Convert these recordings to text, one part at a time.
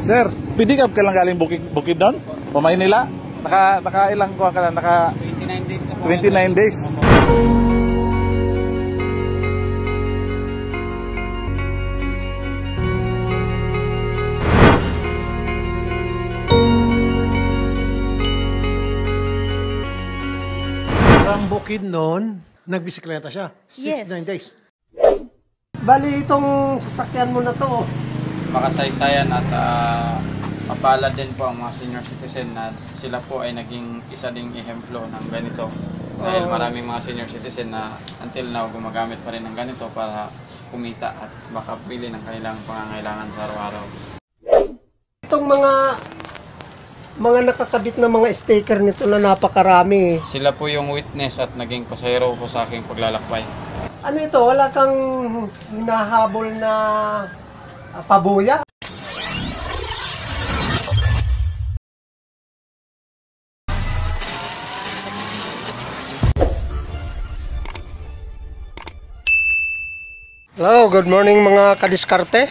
Sir, pwede ka lang galing bukid doon? Pamain nila? Naka ilang kuha ka na? Naka 29 days na po. 29 days. Ang bukid noon, nagbisikleta siya. 6-9 days. Bali, itong sasakyan mo na to, Makasaysayan at mapalad din po ang mga senior citizen na sila po ay naging isa ding ehemplo ng ganito. Dahil maraming mga senior citizen na until now gumagamit pa rin ng ganito para kumita at makabili ng kanilang pangangailangan sa araw-araw. itong mga nakakabit na mga sticker nito na napakarami. Sila po yung witness at naging pasahero po sa aking paglalakbay. Ano ito? Wala kang hinahabol na pabuya? Hello, good morning mga kadiskarte.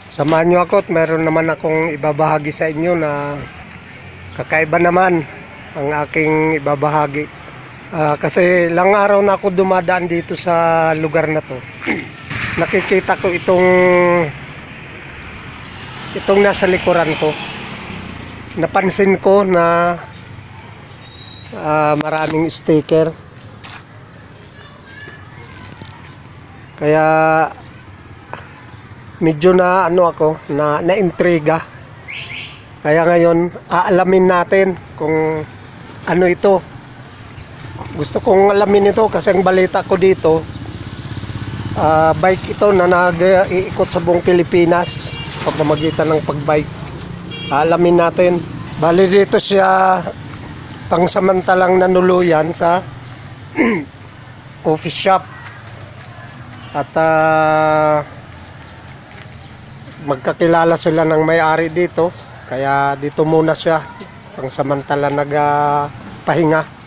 Samahan nyo ako at meron naman akong ibabahagi sa inyo na kakaiba naman ang aking ibabahagi. Kasi ilang araw na ako dumadaan dito sa lugar na to. Nakikita ko itong nasa likuran ko. Napansin ko na maraming sticker. Kaya medyo na-intriga. Kaya ngayon aalamin natin kung ano ito. Gusto kong alamin ito kasi ang balita ko dito, bike ito na nag-iikot sa buong Pilipinas sa pamamagitan ng pagbike. Alamin natin. Bali dito siya pangsamantalang nanuluyan sa coffee shop. At magkakilala sila ng may-ari dito. Kaya dito muna siya pangsamantala nagpahinga.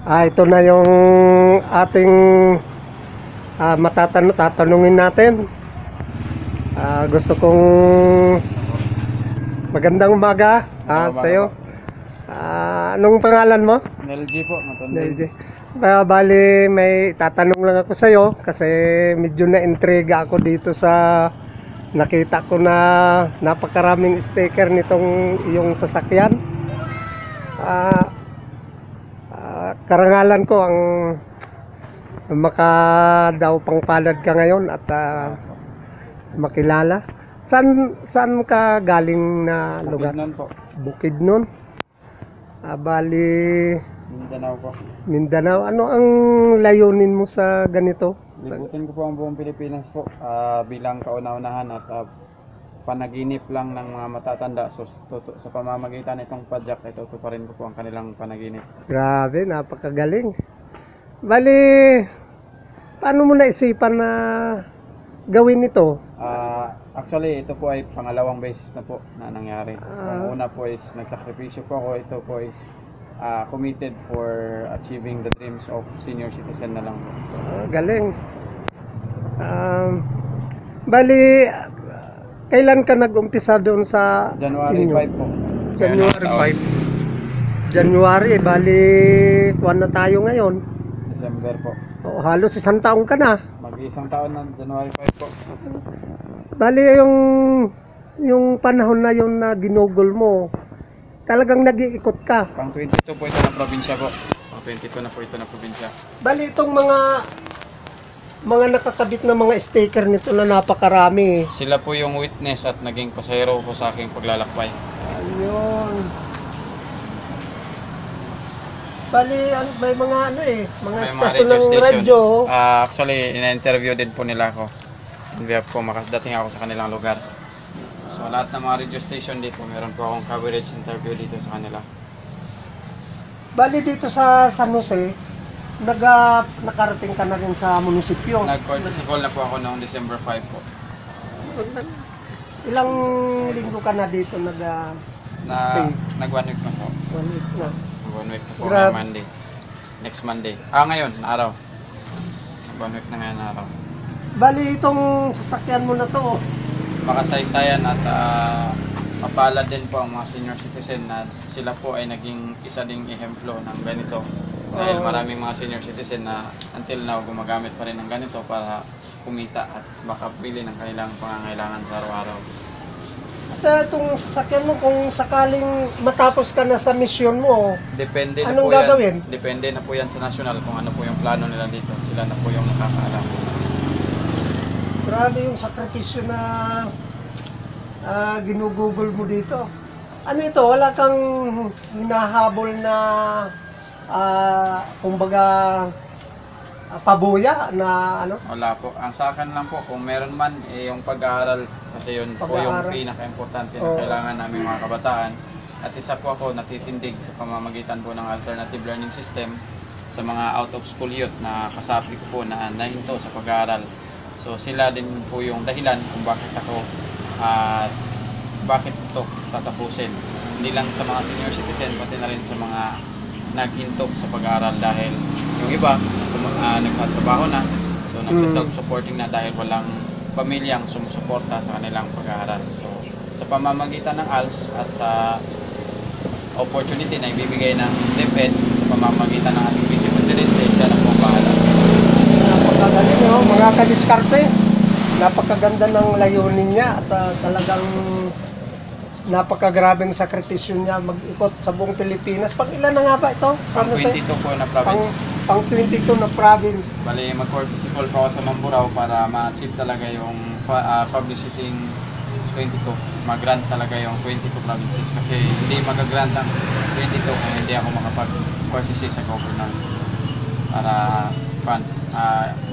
Ito na yung ating tatanungin natin. Gusto kong magandang umaga sa'yo. Anong pangalan mo? LG po, LG. Bali, may tatanong lang ako sa'yo kasi medyo na-intriga ako dito sa nakita ko na napakaraming sticker nitong iyong sasakyan. Karangalan ko ang makadaw pangpalad ka ngayon at makilala. Saan ka galing na lugar? Bukidnon po. Bukidnon. Bali, Mindanao po. Mindanao. Ano ang layunin mo sa ganito? Libutin ko po ang buong Pilipinas po bilang kauna-unahan at panaginip lang ng mga matatanda. So, sa pamamagitan nitong padyak, ito pa rin ko po ang kanilang panaginip. Grabe, napakagaling. Bali, paano mo naisipan na gawin ito? Actually, ito po ay pangalawang beses na po na nangyari. Ang una po is nagsakripisyo po ako. Ito po is committed for achieving the dreams of senior citizen na lang po. Galing. Bali, kailan ka nag-umpisa doon sa January 5 po. January 5. January, bali, kuwan na tayo ngayon. December po. Halos isang taong ka na. Mag-isang taon na January 5 po. Bali, yung panahon na yun na ginugol mo, talagang nag-iikot ka. Pang 22 po ito na probinsya po. Pang 22 na po ito na probinsya. Bali, itong mga nakakabit na mga sticker nito na napakarami. Sila po yung witness at naging pasahero po sa aking paglalakbay. Ayun. Bali, may mga mga stasyon ng radyo. Actually, in-interview din po nila ako. In behalf po, makadating ako sa kanilang lugar. So, lahat ng mga radio station dito, meron po akong coverage interview dito sa kanila. Bali, dito sa San Jose, nakarating ka na rin sa munisipyo. Nag-courtesy call na po ako noong December 5 po. Ilang linggo ka na dito nag-stay? Nag-1 week na po. 1 week na. 1 week na po ngayong Monday. Next Monday. Ngayon, na araw. 1 week na ngayon na araw. Bali, itong sasakyan mo na to, makasaysayan at mapalad din po ang mga senior citizen na sila po ay naging isa ding ehemplo ng ganito. Dahil maraming mga senior citizen na until now gumagamit pa rin ng ganito para kumita at makabili ng kanilang pangangailangan sa araw-araw. At itong sasakyan mo, kung sakaling matapos ka na sa misyon mo, Depende na anong po yan. gagawin? Depende na po yan sa national kung ano po yung plano nila dito. Sila na po yung nakakaalam. Grabe yung sakripisyo na ginugugol mo dito. Ano ito? Wala kang hinahabol na kumbaga pabuya na ano? Wala po. Ang sa akin lang po, kung meron man, yung pag-aaral. Kasi yun po yung Pag-aaral. pinaka-importante na kailangan namin mga kabataan. At isa po ako natitindig sa pamamagitan po ng alternative learning system sa mga out-of-school youth na kasapi ko po na nahinto sa pag-aaral. So sila din po yung dahilan kung bakit ako at bakit ito tatapusin. Hindi lang sa mga senior citizen, pati na rin sa mga naghinto sa pag-aaral dahil yung iba nagtatrabaho na, so nagsa-self-supporting na dahil walang pamilyang sumusuporta sa kanilang pag-aaral. So sa pamamagitan ng ALS at sa opportunity na ibibigay ng DepEd sa pamamagitan ng ating Vice Presidente, siya na po bahala. Napakagaling mga kadiskarte. Napakaganda ng layunin niya at talagang napakagrabeng sakripisyo niya mag-ikot sa buong Pilipinas. Pang ilan na nga ba ito? Pang 22 po na province. Pang 22 na province. Bali, mag-participate po ako sa Mamburao para ma-achieve talaga yung publicity 22. Mag-grant talaga yung 22 provinces kasi hindi mag-grant ang 22 kung hindi ako makapag-participate sa government. Para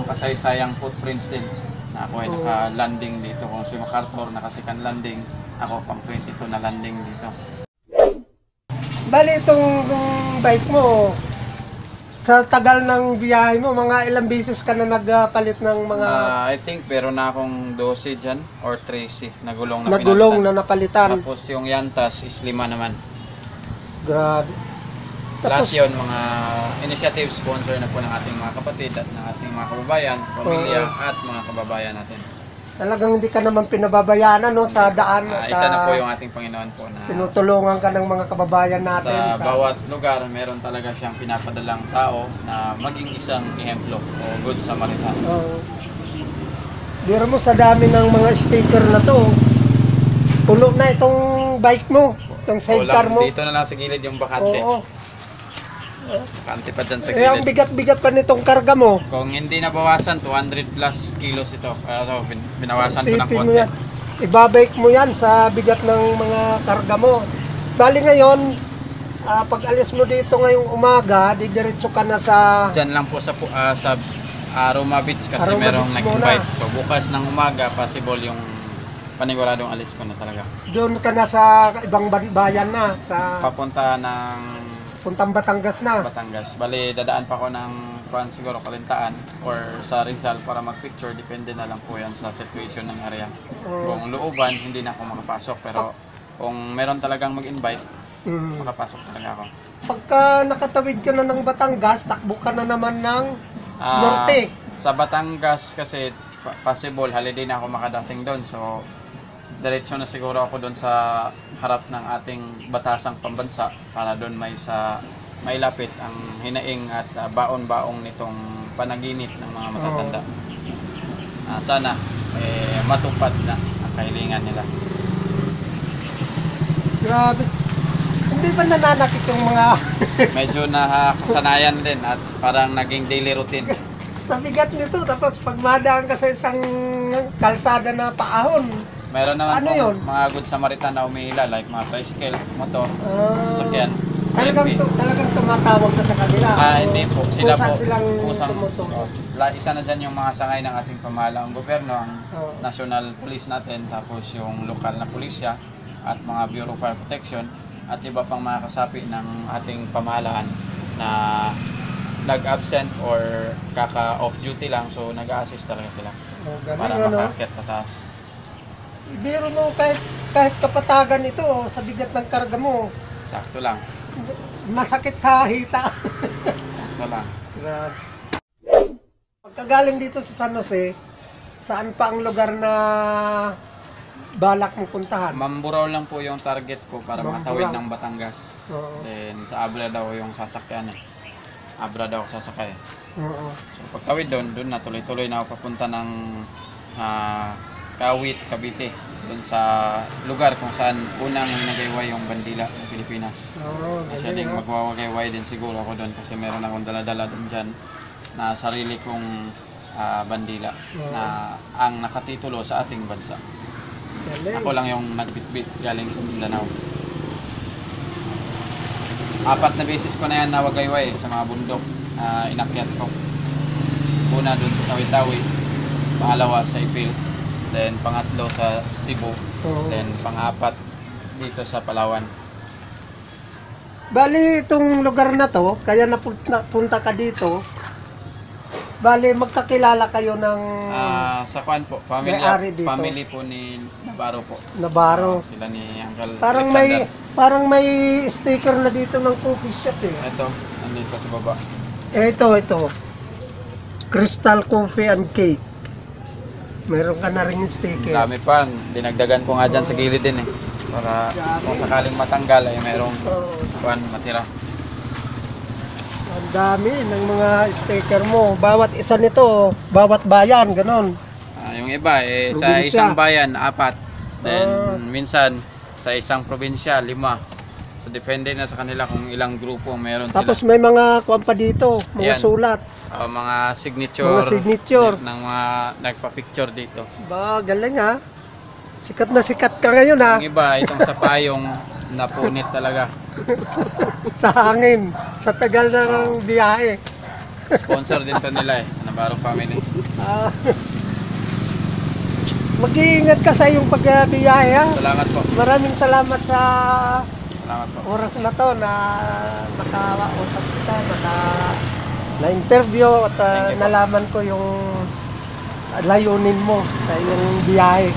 makasaysayang footprints din na ako ay naka-landing dito. Kung si MacArthur nakasikan landing, ako pang 22 na landing dito. Bali itong bike mo, sa tagal ng biyahe mo, mga ilang beses ka na nagpalit ng mga I think pero na akong 12 dyan or 13 na gulong na nagulong pinalitan. na napalitan. Tapos yung yantas is 5 naman. Grabe. Lahat yun, mga initiative sponsor na po ng ating mga kapatid at ng ating mga kababayan, pamilya at mga kababayan natin. Talagang hindi ka naman pinababayaan sa daan. At, Isa na po yung ating Panginoon po na tinutulungan ka ng mga kababayan natin. sa bawat lugar meron talaga siyang pinapadalang tao na maging isang ehemplo o good Samaritan. Biro mo sa dami ng mga sticker na to. Puno na itong bike mo, itong sidecar mo. Dito na lang sa gilid yung bakante. Oo. Bakante pa dyan sa Ang gilid. bigat-bigat pa nitong karga mo. Kung hindi nabawasan, 200 plus kilos ito. Kaya binawasan ko ng Isipin mo konti. yan. Ibabike mo yan sa bigat ng mga karga mo. Bali ngayon, pag alis mo dito ngayong umaga, didiretso ka na sa Diyan lang po sa Aroma Beach kasi Aroma merong Beach nag-invite. muna. So bukas ng umaga, possible yung paniguradong alis ko na talaga. doon ka na sa ibang bayan na, sa Papunta ng puntang Batangas na. Batangas. Bali, dadaan pa ako ng siguro Kalintaan or sa Rizal para mag-picture. Depende na lang po yan sa situation ng area. Kung looban, hindi na ako makapasok. Pero kung meron talagang mag-invite, makapasok talaga ako. Pagka nakatawid ka na ng Batangas, takbo ka na naman ng norte. Sa Batangas kasi possible, holiday na ako makadating doon. So, diretso na siguro ako doon sa harap ng ating batasang pambansa para doon may lapit ang hinaing at baon-baong nitong panaginip ng mga matatanda. Sana matupad na ang kahilingan nila. Grabe. Hindi ba nananakit yung mga Medyo nakasanayan din at parang naging daily routine. sa bigat nito, tapos pag madaan ka sa isang kalsada na paahon? Meron naman Ano po yun? mga good Samaritan na umihila like mga tricycle, motor, sasakyan. Talagang tumatawag ka sa kanila. Hindi po. Sila Kusa po. silang kusang- tumutulong. Isa na dyan yung mga sangay ng ating pamahalaang gobyerno, ang Oo. National Police natin, tapos yung lokal na pulisya at mga Bureau of Fire Protection at iba pang mga kasapi ng ating pamahalaan na nag-absent or kaka-off duty lang, so nag-a-assist talaga sila para makaakyat sa taas. Biro mo kahit kapatagan ito sa bigat ng karga mo, Sakto lang. masakit sa hita. Sakto lang. Grabe. Pagkagaling dito sa San Jose, saan pa ang lugar na balak mong puntahan? Mamburao lang po yung target ko para makatawid ng Batangas. Oo. Then sa Abra daw yung sasakyan eh. Abra daw ako sasakay. Oo. So pagtawid doon na tuloy-tuloy na ako papunta ng Kawit, Cavite. Doon sa lugar kung saan unang nagayway yung bandila ng Pilipinas. Oo, Kasi din magwawagayway din siguro ako doon kasi meron akong dala-dala doon dyan na sarili kong bandila na ang nakatitulo sa ating bansa. galing. Ako lang yung nagbitbit galing sa Mindanao. 4 na beses ko na yan nawagayway sa mga bundok inakyat ko. Una doon sa Tawi-Tawi, pangalawa sa Ipil, then pangatlo sa Cebu, then pang-4 dito sa Palawan. Bali, itong lugar na to, kaya napunta ka dito, bali, magkakilala kayo ng Sa kwan po, May-ari dito. family po ni Navarro po. Navarro. Sila ni Uncle Parang Alexander. may sticker na dito ng coffee shop eh. Ito, nandito sa baba. Ito. Crystal Coffee and Cake. Meron ka na rin yung sticker. Dami pa, dinagdagan ko nga dyan sa gilid din eh. Para kung sakaling matanggal ay mayroong kwan matira. Ang dami ng mga sticker mo. Bawat isa nito, bawat bayan, ganon. Yung iba sa Probinsya. isang bayan 4. Then minsan sa isang probinsya 5. So depende na sa kanila kung ilang grupo meron Tapos sila. may mga kuwan pa dito, mga Yan. sulat. Mga signature, Mga signature. ng mga nagpa-picture dito. Ba, galing ha. Sikat na sikat ka ngayon ha. Yung iba itong sa payong napunit talaga. Sa hangin, sa tagal ng biyahe. Sponsor din to nila sa Navarro family. Ah. Mag-iingat ka sa iyong pagbiyahe ha. Salamat po. Maraming salamat sa Salamat po. oras na to na nakausap kita, na-interview at Thank you po. nalaman ko yung layunin mo sa iyong biyahe.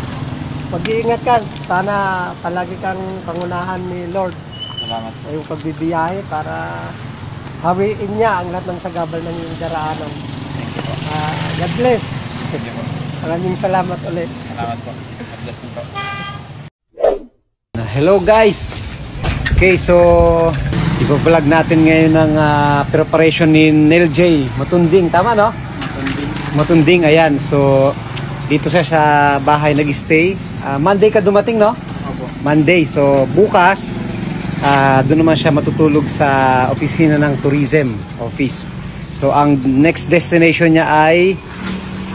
Mag-iingat ka. Sana palagi kang pangunahan ni Lord Salamat po. sa iyong pagbibiyahe para hawiin niya ang lahat ng sagabal ng iyong daraanan. Thank you po. God bless. Thank you po. Maraming salamat ulit. Salamat po. God bless din po. Hello guys! Okay, so ipo-vlog natin ngayon ng preparation ni Nel J. Matunding, tama no? Matunding, ayan. So dito siya sa bahay nag-stay. Monday ka dumating no? Opo. Monday. So bukas, doon naman siya matutulog sa opisina ng tourism office. So ang next destination niya ay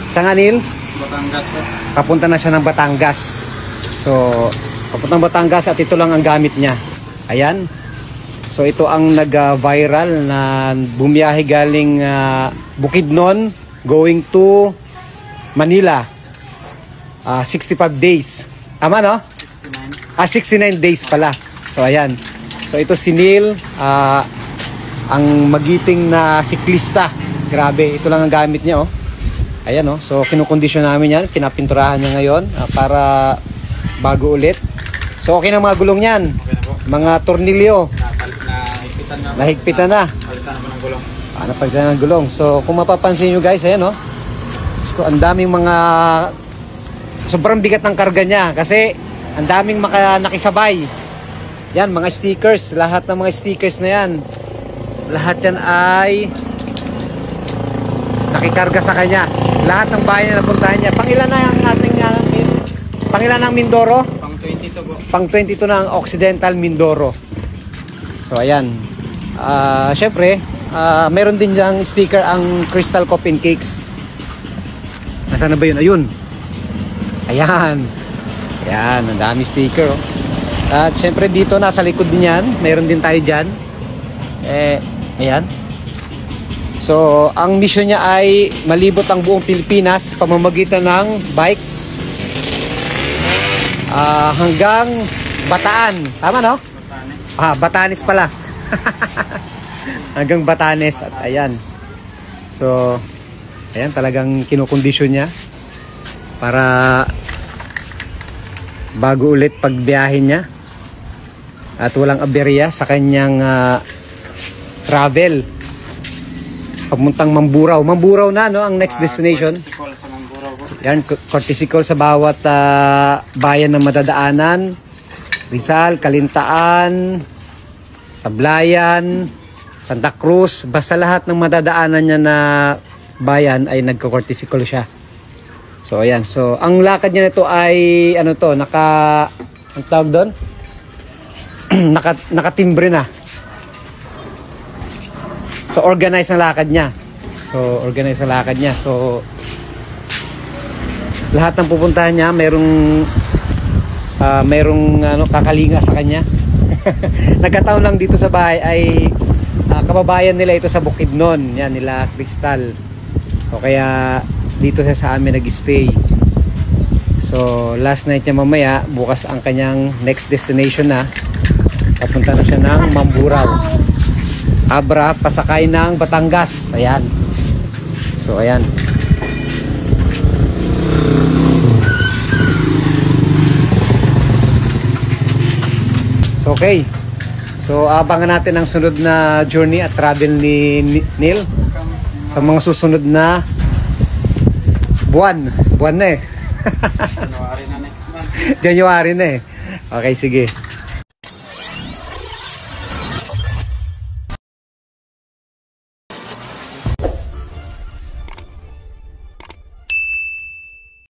Sanganil? Batangas po. Papunta na siya ng Batangas. So, papuntang Batangas at ito lang ang gamit niya. Ayan. So, ito ang nag-viral na bumiyahe galing Bukidnon going to Manila. 65 days. Tama, no? 69 days pala. So, ayan. So, ito si Neil, ang magiting na siklista. Grabe, ito lang ang gamit niya, oh. Ayan, oh. So kinukondisyon namin yan, pinapinturahan niya ngayon para bago ulit. So okay na mga gulong yan, Okay na po. mga tornilyo, Nahigpitan na. nahigpitan na. Palitan na po ng gulong. Napagdan ng gulong. So kung mapapansin nyo guys, ayan, oh. So, ang daming mga, sobrang bigat ng karga niya kasi ang daming nakisabay. Yan, mga stickers, lahat ng mga stickers na yan, lahat yan ay nakikarga sa kanya. Lahat ng bayan na napuntahan niya. Pangilan na ang ating pangilan ng Mindoro? Pang 22 po. Pang 22 na ang Occidental Mindoro. So ayan. Syempre, meron din diyang sticker ang Crystal Coffee and Cakes. Nasaan na ba yun? Ayun. Ayan. Ayan, ang dami sticker. Oh. At syempre dito nasa likod din yan. Meron din tayo dyan. Ayan. So, ang mission niya ay malibot ang buong Pilipinas pamamagitan ng bike hanggang Bataan. Tama, no? Batanes. Batanes pala. Hanggang Batanes. At ayan. So, ayan, talagang kinukondisyon niya para bago ulit pagbiyahin niya at walang aberya sa kanyang travel. Papuntang Mamburao. Mamburao na, no? Ang next destination. Sikol sa Mamburao po. Yan, courtesy call sa bawat bayan ng madadaanan. Rizal, Kalintaan, Sablayan, Santa Cruz, basta lahat ng madadaanan niya na bayan ay nagko-courtesy call siya. So ayan, so ang lakad niya nito ay ano to, ang tawag doon? Nakatimbre na. So organized ang lakad niya. So lahat ng pupuntahan niya merong kakalinga sa kanya. Nagkataon lang dito sa bahay ay kababayan nila ito sa Bukidnon, yan nila Crystal. So kaya dito siya sa amin nag-stay. So last night niya, mamaya bukas ang kanyang next destination na. Papunta na siya ng Mamburao. Abra, pasakay ng Batangas. Ayan. So ayan. So okay. So abangan natin ang sunod na journey at travel ni Neil sa mga susunod na buwan na eh. January na next month. January na eh. Okay, sige.